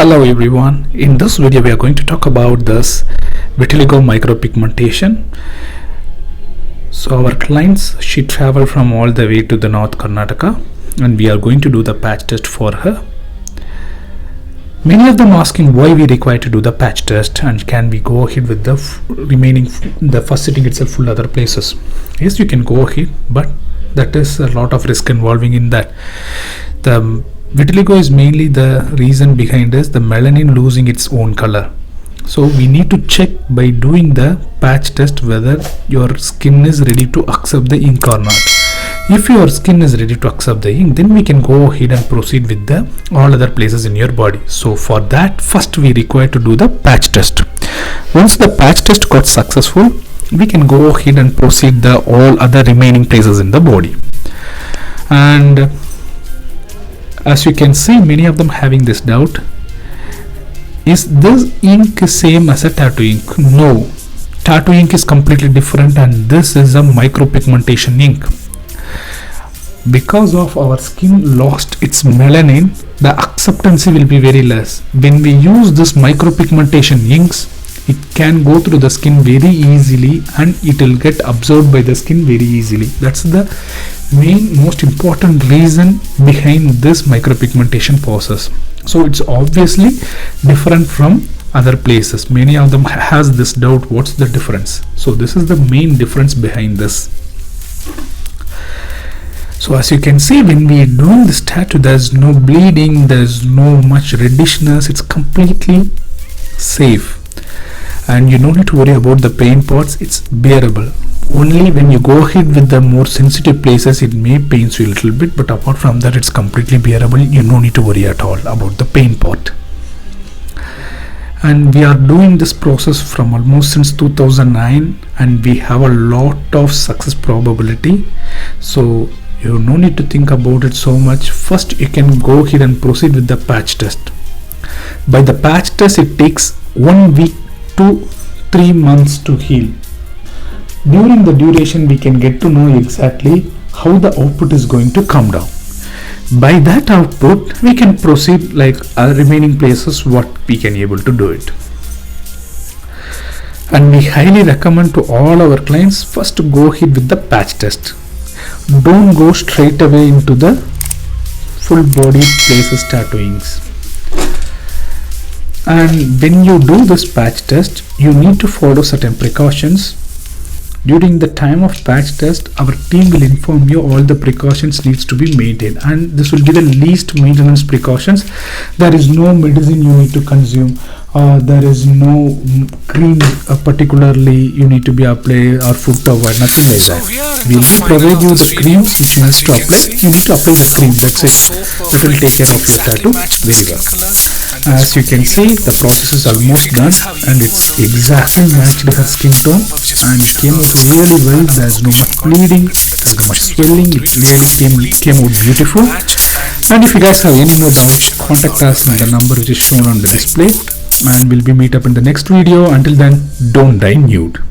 Hello everyone, in this video we are going to talk about this vitiligo micropigmentation. So our clients, she traveled from all the way to the North Karnataka and we are going to do the patch test for her. Many of them asking why we require to do the patch test and can we go ahead with the the first sitting itself full other places. Yes, you can go ahead, but that is a lot of risk involving in that. The vitiligo is mainly the reason behind is the melanin losing its own color. So we need to check by doing the patch test whether your skin is ready to accept the ink or not. If your skin is ready to accept the ink, then we can go ahead and proceed with the all other places in your body. So for that, first we require to do the patch test. Once the patch test got successful, we can go ahead and proceed the all other remaining places in the body. And as you can see, many of them having this doubt, is this ink same as a tattoo ink? No, tattoo ink is completely different and this is a micropigmentation ink. Because of our skin lost its melanin, the acceptance will be very less. When we use this micropigmentation inks, it can go through the skin very easily and it will get absorbed by the skin very easily. That's the most important reason behind this micropigmentation process. So it's obviously different from other places. Many of them has this doubt, what's the difference? So this is the main difference behind this. So as you can see, when we are doing this tattoo, there's no bleeding, there's no much reddishness, it's completely safe. And you don't need to worry about the pain parts, it's bearable. Only when you go ahead with the more sensitive places, it may pain you a little bit, but apart from that, it's completely bearable. You don't need to worry at all about the pain part. And we are doing this process from almost since 2009 and we have a lot of success probability. So you no need to think about it so much. First, you can go ahead and proceed with the patch test. By the patch test, it takes 1 week to 3 months to heal. During the duration, we can get to know exactly how the output is going to come down. By that output, we can proceed like other remaining places what we can able to do it. And we highly recommend to all our clients first to go ahead with the patch test. Don't go straight away into the full body places tattooings. And when you do this patch test, you need to follow certain precautions. During the time of patch test, our team will inform you all the precautions needs to be maintained, and this will be the least maintenance precautions. There is no medicine you need to consume, there is no cream particularly you need to be apply or food to avoid, nothing like that. We will provide you the creams which needs to apply. You need to apply the cream, that's it. It will take care of your tattoo very well. As you can see, the process is almost done and it's exactly matched her skin tone and came out really well. There's no much bleeding, there's no much swelling, it really came out beautiful. And if you guys have any more doubts, contact us on the number which is shown on the display and we'll be meet up in the next video. Until then, don't die nude.